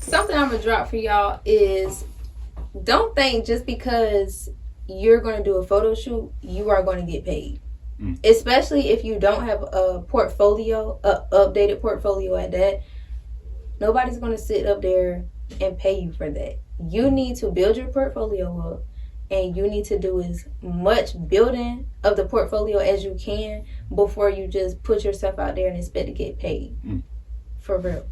something I'm gonna drop for y'all is don't think just because you're going to do a photo shoot, you are going to get paid. Especially if you don't have a portfolio, updated portfolio at that. Nobody's going to sit up there and pay you for that. You need to build your portfolio up, and you need to do as much building of the portfolio as you can before you just put yourself out there and expect to get paid. For real.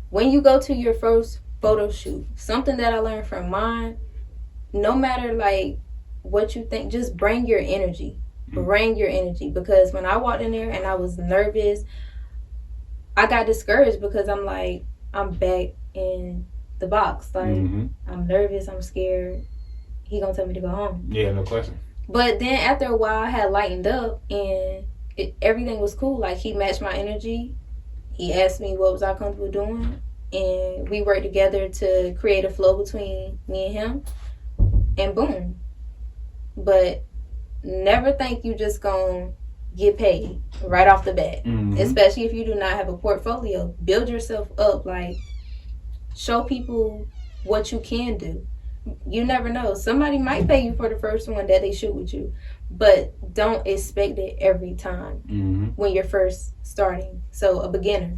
When you go to your first photo shoot, something that I learned from mine, no matter like what you think, just bring your energy. Bring your energy. Because when I walked in there and I was nervous, I got discouraged because I'm like, I'm back in the box. Like, I'm nervous, I'm scared. He gonna tell me to go home. Yeah, no question. But then after a while, I had lightened up and everything was cool. Like, he matched my energy. He asked me what was I comfortable doing. And we worked together to create a flow between me and him. And boom. But never think you just gonna get paid right off the bat. Especially if you do not have a portfolio. Build yourself up. Like, show people what you can do. You never know. Somebody might pay you for the first one that they shoot with you. But don't expect it every time when you're first starting. So, a beginner.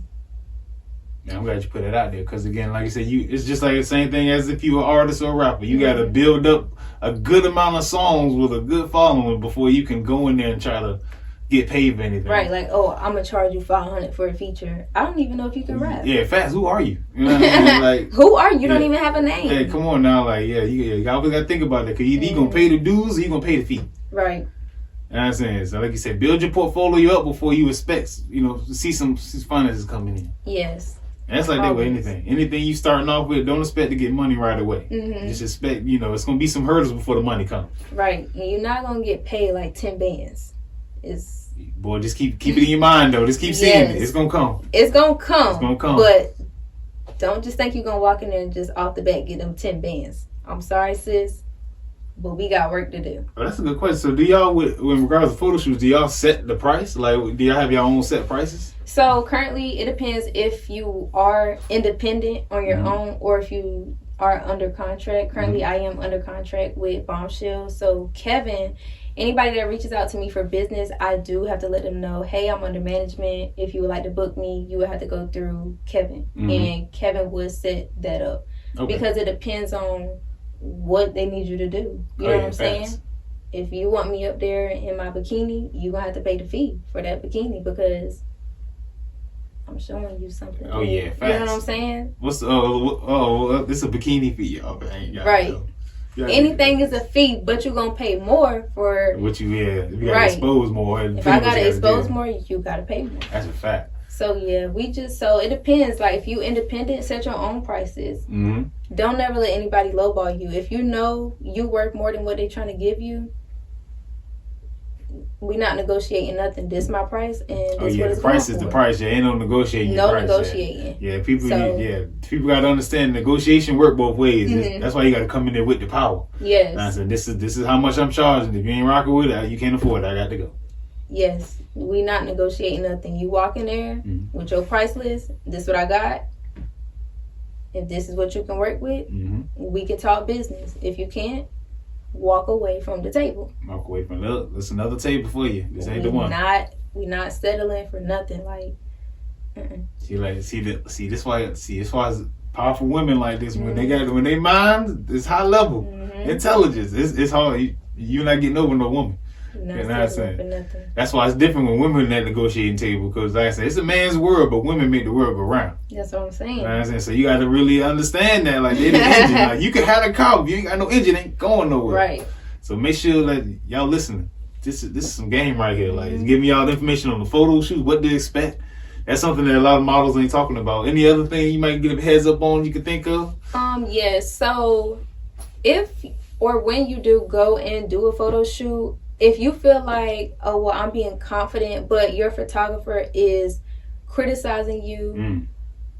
Yeah, I'm glad you put it out there because, again, like you said, it's just like the same thing as if you were an artist or a rapper. You got to build up a good amount of songs with a good following before you can go in there and try to get paid for anything. Right, like, oh, I'm going to charge you $500 for a feature. I don't even know if you can rap. Yeah, facts. Who are you? You know what I mean? Like, who are you? You don't even have a name. Hey, come on now. Like, you always got to think about that because you going to pay the dues or you going to pay the fee. Right. You know what I'm saying? So, like you said, build your portfolio up before you expect, to see some finances coming in. Yes. And that's like that with anything. Anything you starting off with, don't expect to get money right away. Just expect, it's going to be some hurdles before the money comes. Right. And you're not going to get paid like 10 bands. Boy, just keep it in your mind, though. Just keep seeing it. It's going to come. It's going to come. It's going to come. But don't just think you're going to walk in there and just off the bat get them 10 bands. I'm sorry, sis, but we got work to do. Oh, that's a good question. So do y'all, with regards to photo shoots, do y'all set the price? Like, do y'all have your own set prices? So currently, it depends if you are independent on your own or if you are under contract. Currently, I am under contract with Bombshell. So Kevin, anybody that reaches out to me for business, I do have to let them know, hey, I'm under management. If you would like to book me, you would have to go through Kevin. And Kevin would set that up. Okay. Because it depends on what they need you to do. You know what I'm saying? If you want me up there in my bikini, you're going to have to pay the fee for that bikini because I'm showing you something. Oh, yeah, facts. You know what I'm saying? This is a bikini fee, y'all. Right. Anything is a fee, but you're going to pay more for what you got to expose more. If I got to expose more, you got to pay more. That's a fact. So, yeah, so it depends. Like, if you independent, set your own prices. Don't never let anybody lowball you. If you know you worth more than what they're trying to give you, we're not negotiating nothing. This is my price, and this what it's the price is the price. Yeah, ain't no negotiating. No negotiating. Yeah, people got to understand negotiation work both ways. That's why you got to come in there with the power. Yes. I said, this is how much I'm charging. If you ain't rocking with it, you can't afford it. I got to go. Yes, we not negotiating nothing. You walk in there with your price list. This is what I got. If this is what you can work with, we can talk business. If you can't, walk away from the table. Walk away from there's another table for you. This ain't the one. We not settling for nothing. Like, this why powerful women like this when they mind it's high level intelligence. It's hard. You're not getting over no woman. You know what I'm saying? That's why it's different when women at that negotiating table because, like I said, it's a man's world, but women make the world go round. That's what I'm saying. You know what I'm saying? So you got to really understand that. Like, they're the engine. Like, you can have a car, if you ain't got no engine, ain't going nowhere. Right. So make sure that y'all listening. This is some game right here. Like, it's giving y'all the information on the photo shoot, what to expect. That's something that a lot of models ain't talking about. Any other thing you might get a heads up on you can think of? Yes. So if or when you do go and do a photo shoot, if you feel like, oh, well, I'm being confident, but your photographer is criticizing you,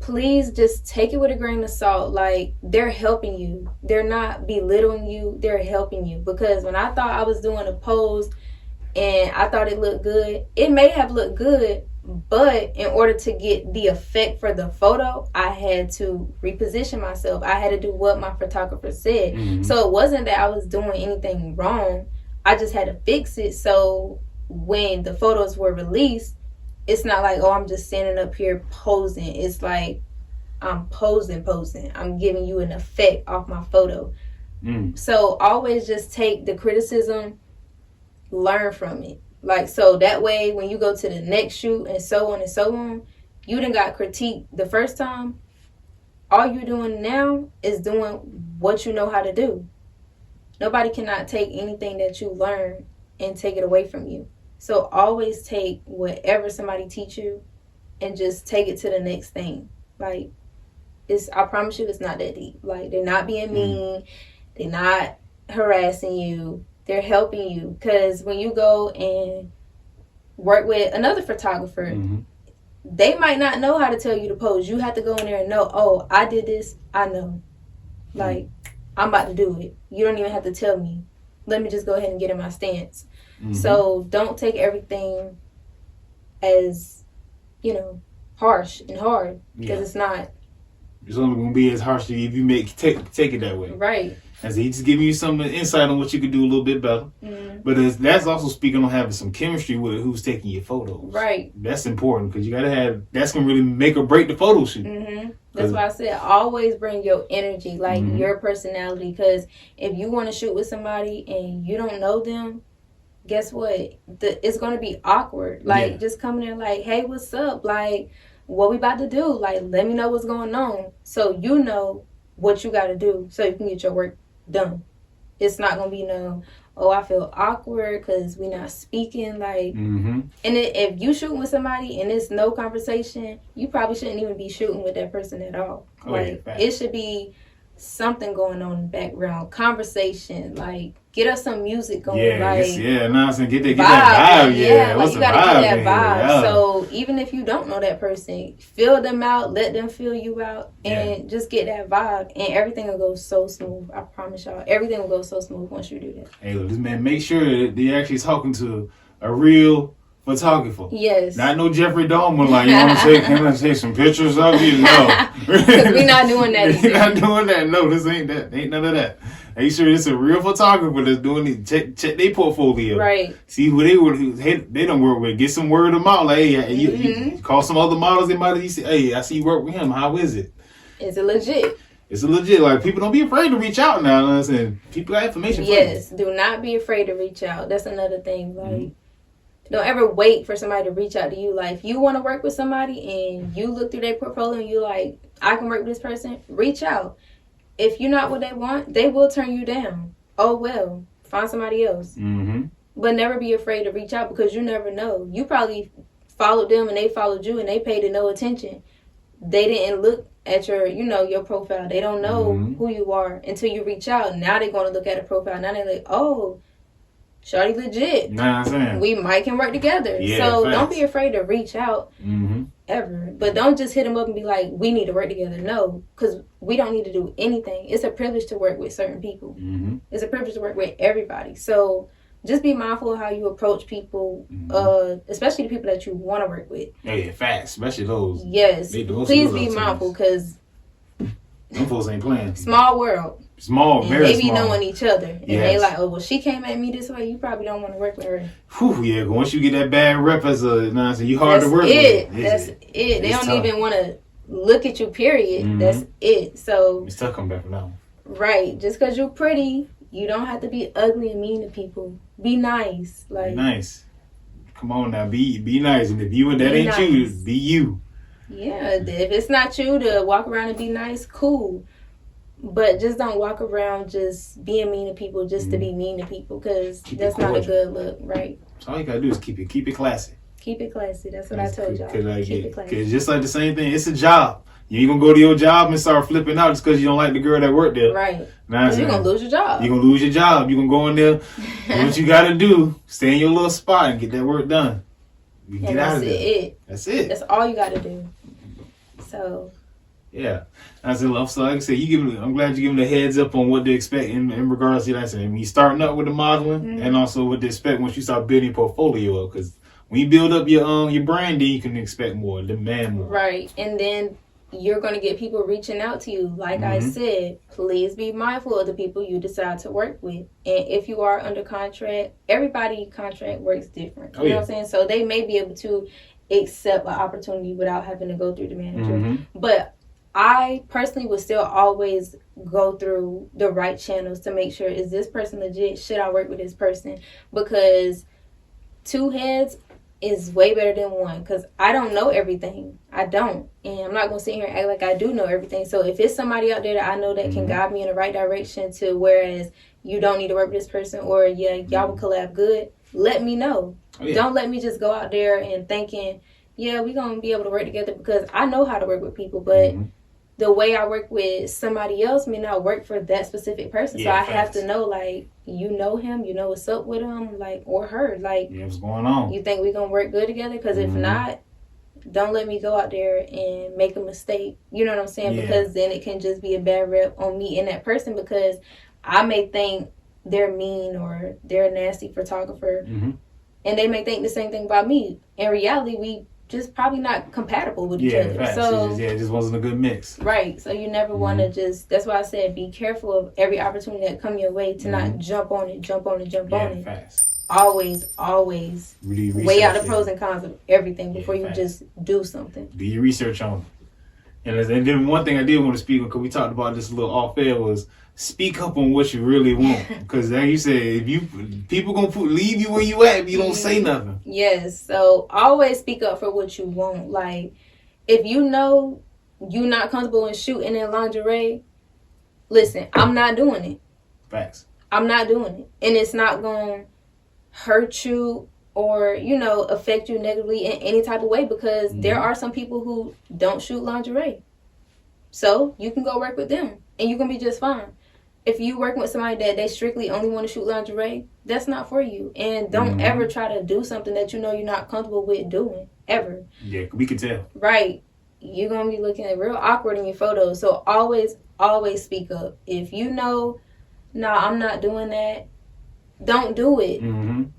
please just take it with a grain of salt. Like, they're helping you. They're not belittling you. They're helping you. Because when I thought I was doing a pose and I thought it looked good, it may have looked good, But in order to get the effect for the photo, I had to reposition myself. I had to do what my photographer said. Mm-hmm. So it wasn't that I was doing anything wrong. I just had to fix it. So when the photos were released, it's not like, oh, I'm just standing up here posing. It's like I'm posing. I'm giving you an effect off my photo. So always just take the criticism, learn from it. Like, so that way, when you go to the next shoot and so on, you done got critiqued the first time. All you're doing now is doing what you know how to do. Nobody cannot take anything that you learn and take it away from you. So always take whatever somebody teach you and just take it to the next thing. Like, I promise you, it's not that deep. Like, they're not being mean. They're not harassing you. They're helping you, because when you go and work with another photographer, they might not know how to tell you to pose. You have to go in there and know, oh, I did this, I know. Like, I'm about to do it. You don't even have to tell me. Let me just go ahead and get in my stance. So don't take everything as, harsh and hard, because it's not. It's only going to be as harsh if you take it that way. Right. And so he's just giving you some insight on what you could do a little bit better. But that's also speaking on having some chemistry with who's taking your photos. Right. That's important, because you got to have, that's going to really make or break the photo shoot. That's why I said always bring your energy, like your personality, because if you want to shoot with somebody and you don't know them, guess what? It's going to be awkward. Like, just coming in like, hey, what's up? Like, what we about to do? Like, let me know what's going on, so you know what you got to do so you can get your work done. It's not gonna be no, oh, I feel awkward because we're not speaking. Like, and if you shooting with somebody and it's no conversation, you probably shouldn't even be shooting with that person at all. It should be something going on in the background, conversation. Like, get us some music going. Get that vibe. You gotta get that vibe. So even if you don't know that person, feel them out, let them feel you out, and just get that vibe, and everything will go so smooth. I promise y'all, everything will go so smooth once you do that. Hey, look, this man, make sure that they're actually talking to a real photographer. Yes. Not no Jeffrey Dahmer, like, can I take some pictures of you? No. Because we're not doing that either. We're not doing that. No, this ain't that. Ain't none of that. Make sure it's a real photographer that's doing it. Check their portfolio. Right. See who they don't work with. Get some word of mouth. Like, hey, you call some other models. They might have said, hey, I see you work with him. How is it? Is it legit? It's legit. Like, people don't be afraid to reach out now. You know what I'm saying? People got information. Yes. Do not be afraid to reach out. That's another thing. Like, don't ever wait for somebody to reach out to you. Like, if you want to work with somebody and you look through their portfolio and you're like, I can work with this person, reach out. If you're not what they want, they will turn you down. Oh, well, find somebody else. But never be afraid to reach out, because you never know. You probably followed them and they followed you and they paid it no attention. They didn't look at your profile. They don't know who you are until you reach out. Now they're going to look at a profile. Now they're like, oh, shawty legit. Nah, I'm saying. We might can work together. Yeah, so facts. Don't be afraid to reach out ever. But don't just hit them up and be like, we need to work together. No, because we don't need to do anything. It's a privilege to work with certain people. It's a privilege to work with everybody. So just be mindful of how you approach people, especially the people that you want to work with. Yeah, facts. Especially those. Yes. Please be mindful, because them folks ain't playing. Small world. Small, very small. They be knowing each other. And they like, oh, well, she came at me this way. You probably don't want to work with her. Whew, yeah. Once you get that bad rep as you hard to work with. That's it. They don't even want to look at you, period. That's it. So it's tough coming back from that one. Right. Just because you're pretty, you don't have to be ugly and mean to people. Be nice. Like, be nice. Come on now. Be nice. And if that ain't you, be you. Yeah. If it's not you to walk around and be nice, cool. But just don't walk around just being mean to people just to be mean to people, because that's not a good look, right? So all you gotta do is keep it classy. Keep it classy. That's what I told y'all. Keep it classy. Because just like the same thing, it's a job. You ain't gonna go to your job and start flipping out just because you don't like the girl that worked there. Right. Because you're gonna lose your job. You're gonna lose your job. You're gonna go in there, do what you gotta do, stay in your little spot and get that work done. You can get out of there. That's it. That's all you gotta do. So. Yeah, that's a love. So like I said, I'm glad you're giving a heads up on what to expect in regards to that. When you starting up with the modeling, and also what to expect once you start building your portfolio up. Because when you build up your brand, then you can expect more, demand more. Right, and then you're going to get people reaching out to you. Like I said, please be mindful of the people you decide to work with. And if you are under contract, everybody contract works different. You know what I'm saying? So they may be able to accept an opportunity without having to go through the manager. But I personally would still always go through the right channels to make sure, is this person legit? Should I work with this person? Because 2 heads is way better than 1, because I don't know everything. I don't. And I'm not going to sit here and act like I do know everything. So if it's somebody out there that I know that can guide me in the right direction to whereas you don't need to work with this person, or y'all will collab good, let me know. Don't let me just go out there and thinking, we're going to be able to work together, because I know how to work with people, but the way I work with somebody else may not work for that specific person. So I have to know, like, you know him, you know what's up with him, like, or her. Like, what's going on? You think we're going to work good together? Because if not, don't let me go out there and make a mistake. You know what I'm saying? Because then it can just be a bad rep on me and that person, because I may think they're mean or they're a nasty photographer. And they may think the same thing about me. In reality, we just probably not compatible with each other. Right. So it just wasn't a good mix. Right. So you never want to just, that's why I said be careful of every opportunity that come your way to not jump on it. Fast. Always really weigh out the pros and cons of everything before you just do something. Do your research on it. And then one thing I did want to speak on, because we talked about this a little off air, was speak up on what you really want. Because like you said, if people gonna leave you where you at if you don't say nothing. Yes, so always speak up for what you want. Like, if you know you're not comfortable in shooting in lingerie, listen, I'm not doing it. Facts. I'm not doing it. And it's not gonna hurt you or, affect you negatively in any type of way, because there are some people who don't shoot lingerie. So you can go work with them and you can be just fine. If you working with somebody that they strictly only want to shoot lingerie, that's not for you. And don't ever try to do something that you know you're not comfortable with doing, ever. Yeah, we can tell. Right. You're going to be looking real awkward in your photos. So always speak up. If you know, I'm not doing that, don't do it.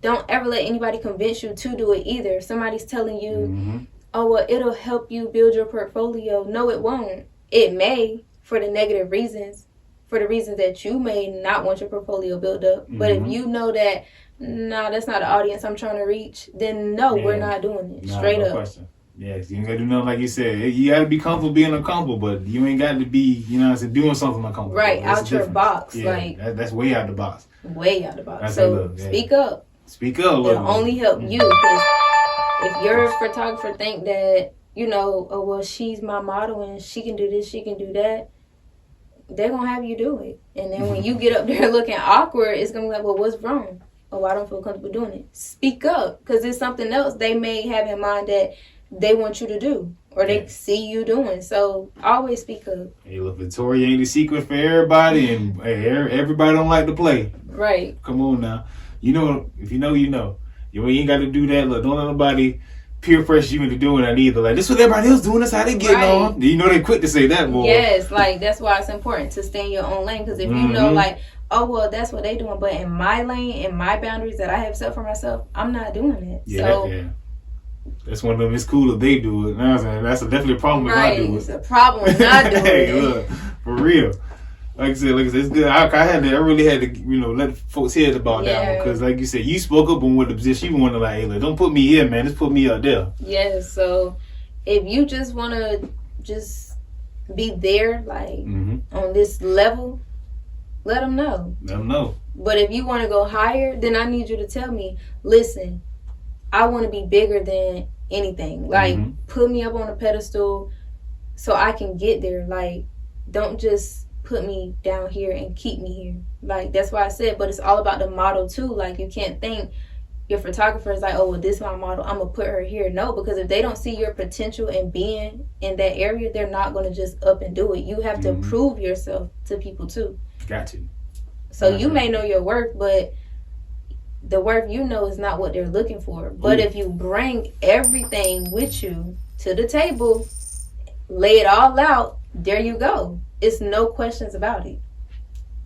Don't ever let anybody convince you to do it either. If somebody's telling you, oh, well, it'll help you build your portfolio. No, it won't. It may, for the negative reasons. For the reasons that you may not want your portfolio built up. But if you know that, that's not the audience I'm trying to reach, then we're not doing it. Straight up. Question. Yes, you ain't got to do nothing like you said. You got to be comfortable being uncomfortable, but you ain't got to be, doing something uncomfortable. Right, out your box. Yeah, that's way out the box. Way out the box. So speak up. Speak up. It'll only help you. Because if your photographer think that, oh, well, she's my model and she can do this, she can do that, they're going to have you do it. And then when you get up there looking awkward, it's going to be like, well, what's wrong? Oh, I don't feel comfortable doing it. Speak up, because it's something else they may have in mind that they want you to do or they see you doing. So always speak up. Hey, look, Victoria ain't the secret for everybody, and everybody don't like to play. Right. Come on now. If you know, you know. You ain't got to do that. Look, don't let nobody peer pressure you into doing that either. Like, this is what everybody else doing. That's how they getting on. They quick to say that, boy. Yes, like, that's why it's important to stay in your own lane. Because if you know, like, oh, well, that's what they doing. But in my lane, in my boundaries that I have set for myself, I'm not doing it. Yeah, that's one of them. It's cool if they do it. That's definitely a problem if I do it. It's a problem if not doing hey, it. Look, for real. Like I said, it's good. I really had to, let folks hear about that one. Because, like you said, you spoke up on what the position you wanted. Like, hey, look, don't put me here, man. Just put me out there. Yes. So, if you just want to just be there, like, on this level, let them know. Let them know. But if you want to go higher, then I need you to tell me, listen, I want to be bigger than anything. Like, put me up on a pedestal so I can get there. Like, don't just put me down here and keep me here. Like, that's why I said, but it's all about the model too. Like, you can't think your photographer is like, oh, well, this is my model, I'm gonna put her here. No, because if they don't see your potential in being in that area, they're not gonna just up and do it. You have to prove yourself to people too. Got you. So you may know your worth, but the worth is not what they're looking for. But if you bring everything with you to the table, lay it all out, there you go. It's no questions about it.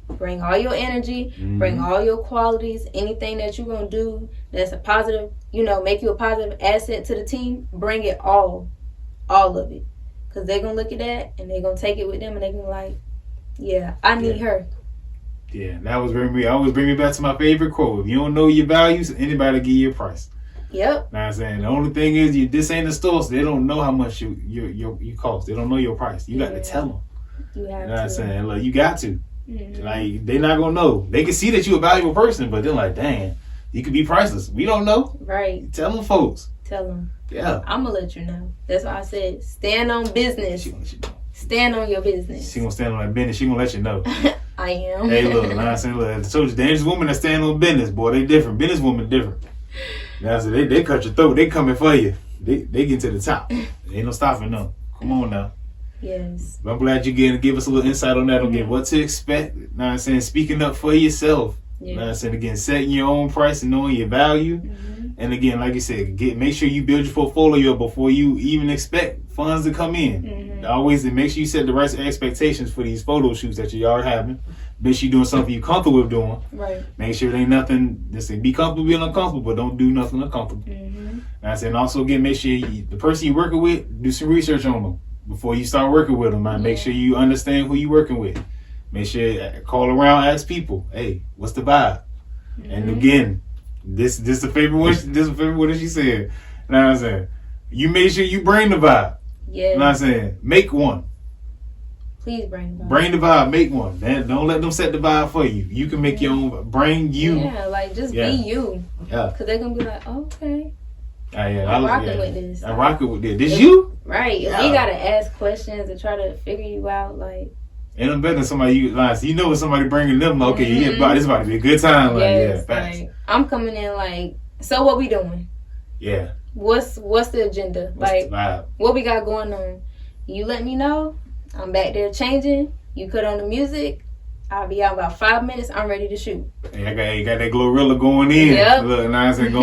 Bring all your energy, bring all your qualities, anything that you're going to do that's a positive, make you a positive asset to the team, bring it all of it. Because they're going to look at that and they're going to take it with them and they're going to be like, yeah, I need her. Yeah, that was always bring me back to my favorite quote. If you don't know your values, anybody give you a price. Yep. Know what I'm saying? The only thing is, this ain't a store, so they don't know how much you cost. They don't know your price. You got to tell them. You have to. You know what I'm saying? Like, you got to. Mm-hmm. Like, they're not going to know. They can see that you're a valuable person, but they're like, dang, you could be priceless. We don't know. Right. Tell them, folks. Tell them. Yeah. I'm going to let you know. That's why I said, stand on business. She gonna let you know. Stand on your business. She going to stand on that business. She going to let you know. I am. Hey, look, I said, look, I told you, dangerous women that stand on business, boy, they different. Business women different. Now, so they cut your throat. They coming for you. They get to the top. Ain't no stopping them. Come on now. Yes. But I'm glad you give us a little insight on that. Again, what to expect. Know what I'm saying? Speaking up for yourself. Yeah. Know what I'm saying? Again, setting your own price and knowing your value. Mm-hmm. And again, like you said, make sure you build your portfolio before you even expect funds to come in. Mm-hmm. Always make sure you set the right expectations for these photo shoots that you are having. Make sure you're doing something you're comfortable with doing. Right. Make sure it ain't nothing. Just say be comfortable being uncomfortable, but don't do nothing uncomfortable. Mm-hmm. And also again, make sure the person you're working with, do some research on them before you start working with them. Man. Make sure you understand who you're working with. Make sure call around, ask people, hey, what's the vibe? Mm-hmm. And again, this the favorite one. This is the favorite one that she said. You know what I'm saying? You make sure you bring the vibe. Yeah. You know what I'm saying? Make one. Please bring the vibe. Bring the vibe. Make one. Don't let them set the vibe for you. You can make your own. Bring you. Yeah, like just be you. Yeah. Because they're going to be like, okay. I'm rocking with this. I'm rocking with this. This you? Right. Yeah. We got to ask questions and try to figure you out. Like, ain't no better than somebody you know when somebody bringing them. Like, okay, this about to be a good time. Like, yes, facts. Like, I'm coming in like, so what we doing? Yeah. What's the agenda? What's like, the vibe? What we got going on? You let me know. I'm back there changing. You put on the music. I'll be out about 5 minutes. I'm ready to shoot. Hey, I got that Glorilla going in. Yep. Look, now I said, go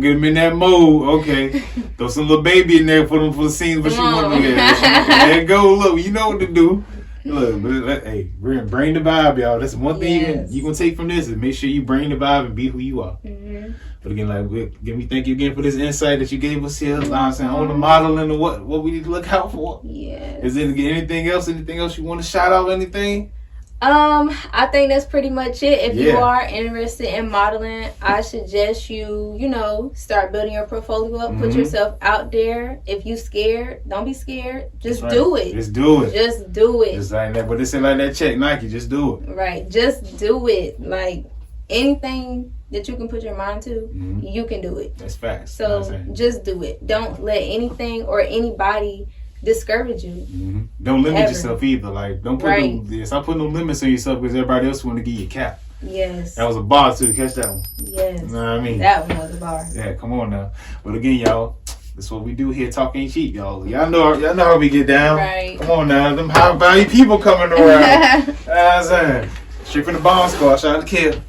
get him in that mode. Okay. Throw some little baby in there for the scenes, but she want to do that. There you go. Look, you know what to do. Look, but hey, bring the vibe, y'all. That's one thing you gonna take from this is make sure you bring the vibe and be who you are. Mm-hmm. But again, we thank you again for this insight that you gave us here. I'm saying on the modeling and what we need to look out for. Yeah. Is there anything else? Anything else you want to shout out? Anything? I think that's pretty much it. If you are interested in modeling, I suggest you start building your portfolio up, put yourself out there. If you scared, don't be scared. Just do it. Just do it. Just do it. Just like that. But they say like that check Nike, just do it. Right. Just do it. Like anything that you can put your mind to, you can do it. That's facts. So just do it. Don't let anything or anybody discourage you. Don't limit yourself either. Like don't put stop putting no limits on yourself because everybody else want to give you a cap. Yes. That was a bar too. Catch that one. Yes. You know what I mean? That one was a bar. Yeah, come on now. But again, y'all, that's what we do here. Talk ain't cheap, y'all. Y'all know how we get down. Right. Come on now. Them high value people coming around. You know what I'm saying? Straight from the bomb squad. Shout out to Kill.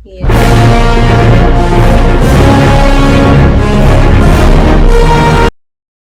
Yeah.